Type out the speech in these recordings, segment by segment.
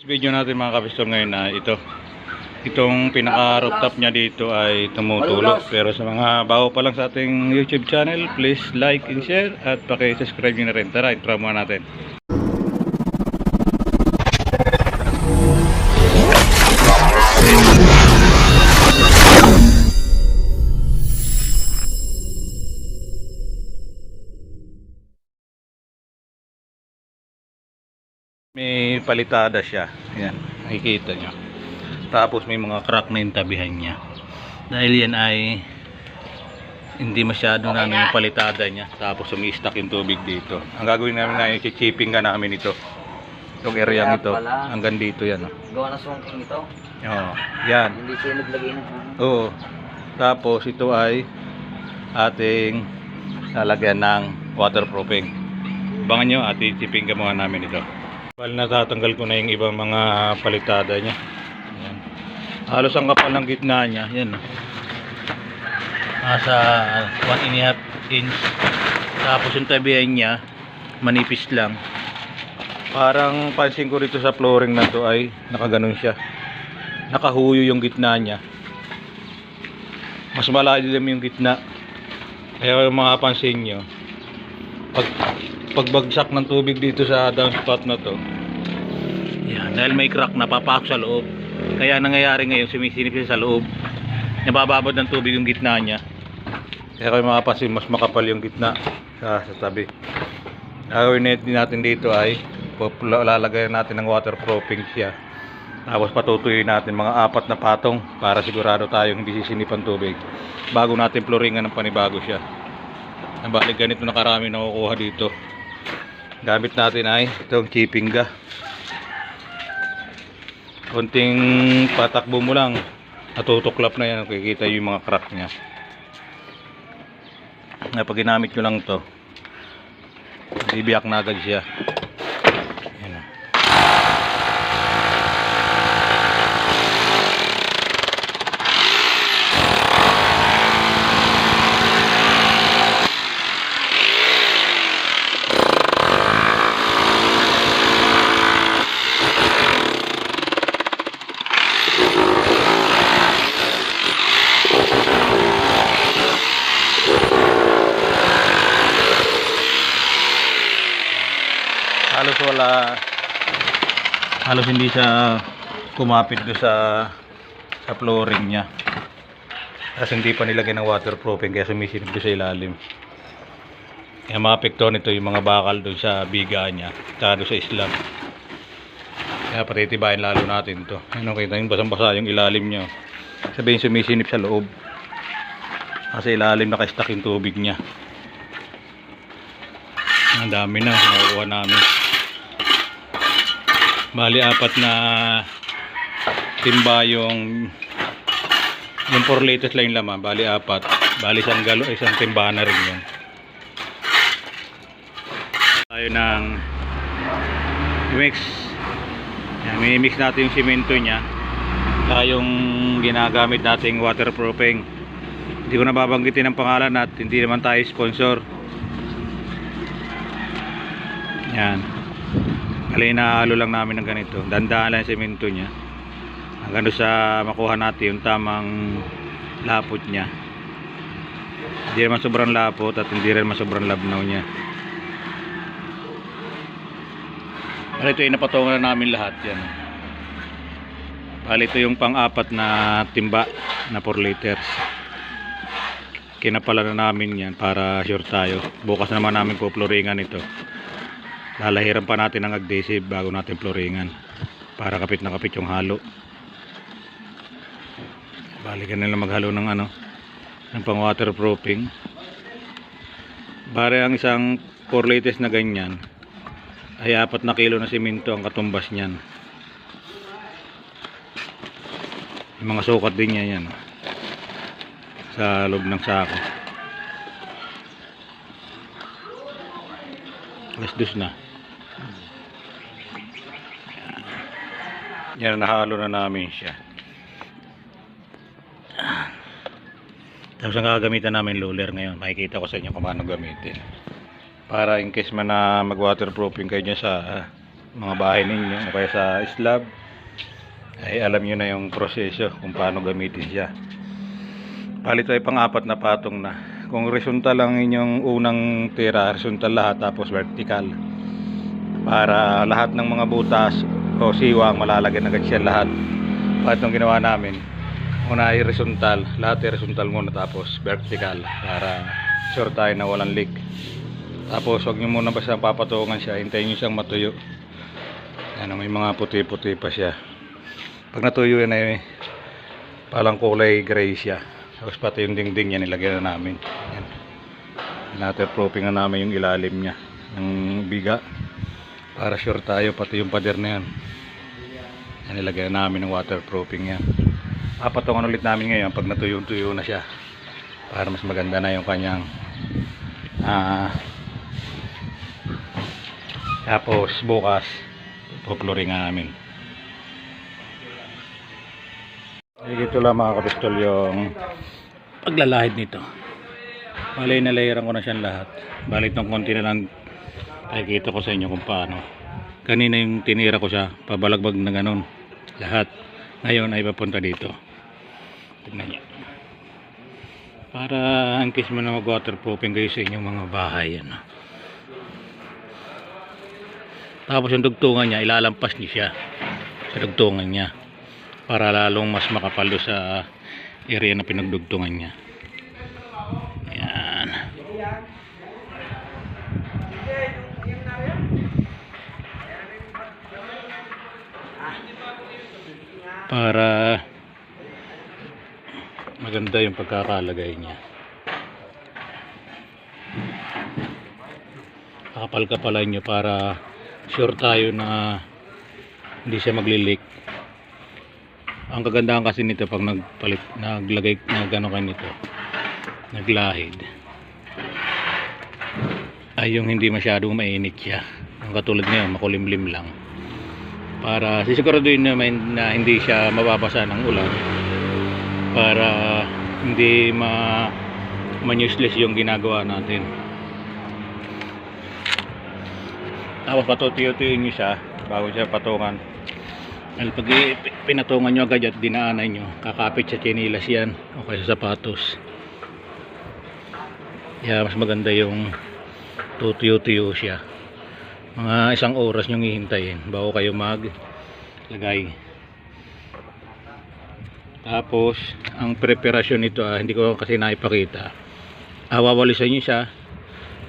Video natin mga kapistol ngayon na itong pinaka rooftop niya dito ay tumutulo, pero sa mga bago pa lang sa ating YouTube channel, please like and share at paki-subscribe nyo na rin. Tara, intro muna natin. May palitada siya. Ayan, makikita nyo. Tapos may mga crack na yung tabihan niya. Dahil yan ay hindi masyado na yung palitada niya. Tapos umi-stack yung tubig dito. Ang gagawin namin ngayon, i-chipping ka namin ito. Yung area ito. Hanggang dito yan. Gawa na sungking ito. Oo, yan. Hindi siya naglagay ng Oo. Tapos ito ay ating lalagyan ng waterproofing. Abangan nyo at i-chipping ka muna namin ito. Bali, natatanggal ko na yung ibang mga palitada niya. Ayan. Halos ang kapal ng gitna niya. Yan. Nasa 1.5 inch. Tapos yung tabihan niya manipis lang. Parang pansin ko rito sa flooring na to ay nakaganon siya. Nakahuyo yung gitna niya. Mas malalim yung gitna. Kaya yung mga pansin nyo, pagbagsak ng tubig dito sa downspout na to, yan, dahil may crack, napapasok sa loob. Kaya nangyayari ngayon, sumisinip siya sa loob, nabababad ng tubig yung gitna niya. Kaya kayo makapansin, mas makapal yung gitna sa tabi. Gagawin natin dito ay lalagyan natin ng waterproofing siya. Tapos patutuyin natin mga 4 na patong para sigurado tayong hindi sisinip ang tubig bago natin floringan ng panibago siya. Nabalik ganito na karami na kukuha dito. Gamit natin ay itong chipping ga. Konting patakbo mo lang, natutuklap na yan. Nakikita yung mga crack nya. Pag ginamit nyo lang to, bibiyak na agad siya. Ayan. Halos hindi siya kumapit do sa flooring niya kasi hindi pa nilagyan ng waterproofing, kaya sumisilip do sa ilalim. Kaya maapektuhan nito yung mga bakal do sa biga niya tsaka do sa slab. Kaya patitibayin lalo natin to. Ano, kita yung basang-basa yung ilalim niya, sabihin sumisinip sa loob kasi ilalim naka-stack yung tubig niya. Ang dami na nakukuha namin. Bali 4 na timba yung 4 liters lang yung laman. Bali 4. Bali isang timba na rin yun. Tayo ng mix. Mimix natin yung simento nya saka yung ginagamit nating waterproofing. Hindi ko nababanggitin ang pangalan at hindi naman tayo sponsor. Yan. Kali nahalo lang namin ng ganito. Dandaan lang yung semento nya hanggang sa makuha natin yung tamang lapot nya. Hindi naman sobrang lapot at hindi rin sobrang labnaw nya. Bali, ito yung napatungan na namin lahat yan. Bali, ito yung pang-4 na timba na 4 liters. Kinapala na namin yan para sure tayo. Bukas naman namin po floringan ito. Lalahiran pa natin ng adhesive bago natin floringan para kapit na kapit yung halo. Balikan nila maghalo ng ng pang waterproofing. Bare ang isang 4 liters na ganyan ay 4 na kilo na simento ang katumbas niyan. Yung mga sukat din niya yan sa loob ng sako. Dos na. Yan, nahalo na namin siya. Tapos ang gagamitan namin roller ngayon. Makikita ko sa inyo kung paano gamitin. Para in case man na mag waterproofing kayo dyan sa mga bahay ninyo o kaya sa slab, ay alam nyo na yung proseso kung paano gamitin siya. Palito ay pang-apat na patong na. Kung horizontal lang inyong unang tira, horizontal lahat tapos vertical, para lahat ng mga butas o siwang malalagyan agad siya lahat. At itong ginawa namin, una ay horizontal, lahat ay horizontal muna tapos vertical para sure tayo na walang leak. Tapos wag nyo muna basta papatungan siya, hintayin nyo siyang matuyo. Yan, may mga puti-puti pa siya. Pag natuyo yan ay palang kulay gray siya. Tapos pati yung dingding yan nilagyan na namin. Yan. Waterproofing na namin yung ilalim niya ng biga para sure tayo, pati yung pader na yan. Yan, nilagyan na namin ng waterproofing yan. Papatungan ulit namin ngayon pag natuyo-tuyo na siya para mas maganda na yung kanyang tapos bukas poploring namin. Dito lang mga kapistol yung paglalahid nito. Bali na layeran ko na siyang lahat. Bali itong konti na lang nakikita ko sa inyo kung paano. Kanina yung tinira ko siya pabalagbag na ganun lahat. Ngayon ay papunta dito. Tignan niyo. Para in case mo na mag waterproofing kayo sa inyong mga bahay, ano. Tapos yung dugtungan niya, ilalampas niyo siya sa dugtungan niya para lalong mas makapal do sa area na pinagdugtungan niya. Yan. Para maganda yung pagkakalagay niya. Kakapal-kapalan niyo para sure tayo na hindi siya maglilik. Ang kagandahan kasi nito pag naglagay na gano'n kayo nito, naglahid, ay yung hindi masyadong mainit siya. Ang katulad ngayon, makulimlim lang. Para sisiguraduhin naman na hindi siya mababasa ng ulan, para hindi useless yung ginagawa natin. Tapos patutuyo-tuyo nyo siya bago siya patungan. Dahil pag pinatungan nyo agad at dinaanan nyo, kakapit sa chinilas yan o kaya sa sapatos. Kaya mas maganda yung tutuyo-tuyo siya. Mga 1 oras nyo hihintayin bago kayo maglagay. Tapos ang preparasyon nito, hindi ko kasi naipakita. Wawalisan nyo siya,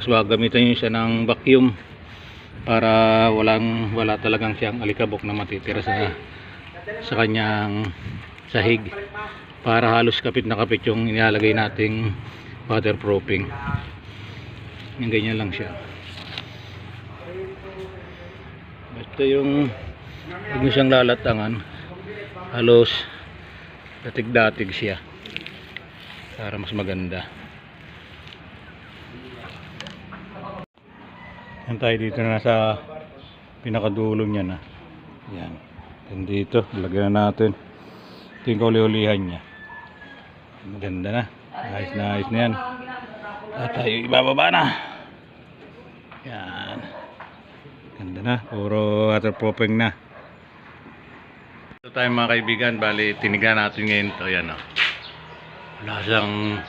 so gagamitan nyo siya ng vacuum para wala talagang siyang alikabok na matitira sa kanyang sahig, para halos kapit na kapit yung nilalagay nating waterproofing. Yung ganyan lang siya. Basta yung huwag nyo siyang lalatangan, halos datig-datig siya para mas maganda. Yan, tayo dito na sa pinakadulo niya na. Yan. Yan dito, lagyan na natin. Ito yung kauli-ulihan niya. Maganda na. Ayos na yan. At tayo ibababa na. Yan. Ganda na. Puro waterproofing na. Ito tayo mga kaibigan. Bali, tinigan natin ngayon ito. Yan o. Wala siyang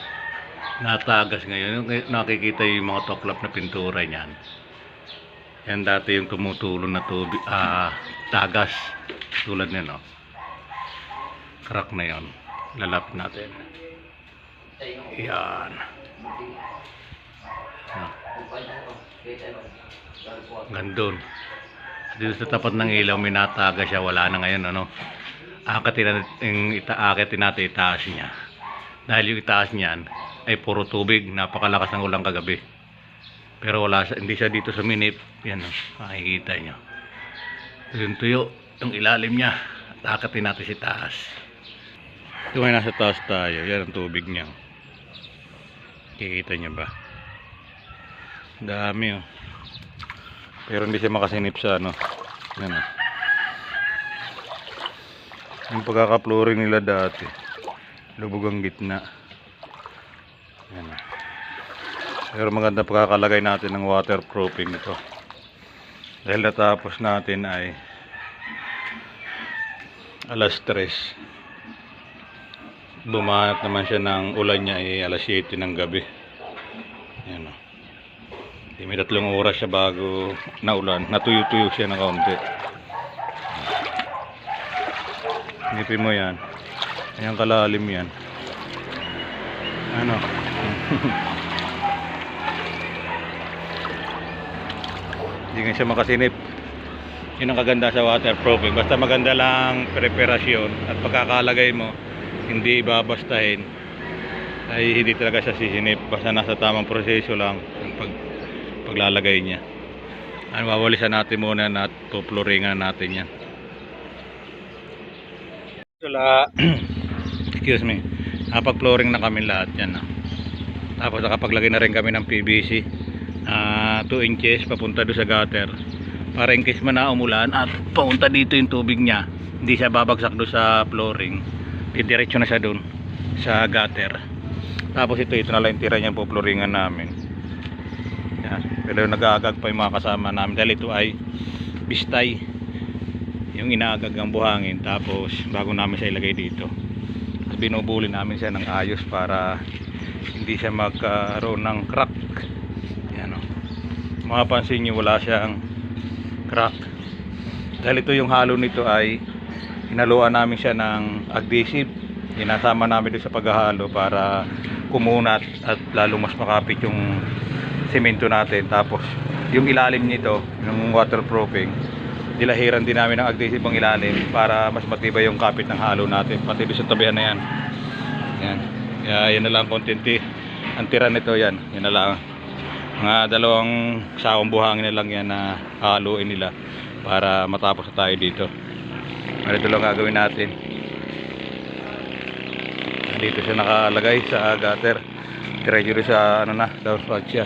natagas ngayon. Nakikita yung mga toklap na pintura niyan. Yan dati yung tumutulong na tubig, tagas. Tulad nyan o. Crack na yon. Lalap natin. Yan. Gandun. Dito sa tapat ng ilaw may natagas siya. Wala na ngayon, ano. Akitin natin itaas niya. Dahil yung itaas niyan ay puro tubig. Napakalakas ng ulang kagabi. Pero hindi siya dito sa minip. Yan o, makikita nyo. Yung tuyo, yung ilalim niya. At akatin natin si taas. Ito may nasa taas tayo. Yan ang tubig niya. Kikita nyo ba? Dami o. Pero hindi siya makasinip sa ano. Yan o. Yung pagkaka-flooring nila dati. Lubog ang gitna. Yan o. Pero maganda pagkakalagay natin ng waterproofing ito. Dahil natapos natin ay alas 3. Bumanat naman siya ng ulan niya ay alas 7 ng gabi. Yan o. May 3 oras siya bago naulan. Natuyo-tuyo siya ng kaunti. Nipin mo yan. Ayan kalalim yan. Ano? Hindi nga siya makasinip. Yun ang kaganda sa waterproofing. Basta maganda lang preparasyon at pagkakalagay mo, hindi babastahin, ay hindi talaga siya sisinip. Basta nasa tamang proseso lang ang paglalagay niya. Ano, wawalisan natin muna at pupluringan natin yan. Excuse me. Napag-flooring na kami lahat yan. Tapos nakapaglagay na rin kami ng PVC 2 inches papunta doon sa gutter, para in case man na umulan at papunta dito yung tubig niya, hindi siya babagsak doon sa flooring, didiretso na siya doon sa gutter. Tapos ito na lang yung tira niya, pupluringan namin yan. Pero nag-aagag pa yung mga kasama namin dahil ito ay bistay, yung inaagag ng buhangin. Tapos bago namin siya ilagay dito, binubuli namin siya ng ayos para hindi siya magkaroon ng crack. Yan o, mapapansin nyo wala siyang crack dahil ito yung halo nito ay hinaluan namin siya ng adhesive. Inasama namin doon sa paghahalo para kumunat at lalo mas makapit yung semento natin. Tapos yung ilalim nito, yung waterproofing, dilahiran din namin ng adhesive ang ilalim para mas matibay yung kapit ng halo natin, pati doon sa tabihan na yan. Yan. Kaya yan na lang kontinti ang tira nito. Yan na lang, mga 2 sakong buhangin na lang yan na haluin nila para matapos na tayo dito. Ito lang gagawin natin. Dito siya nakalagay sa gutter, diretso sa ano na, downspout siya.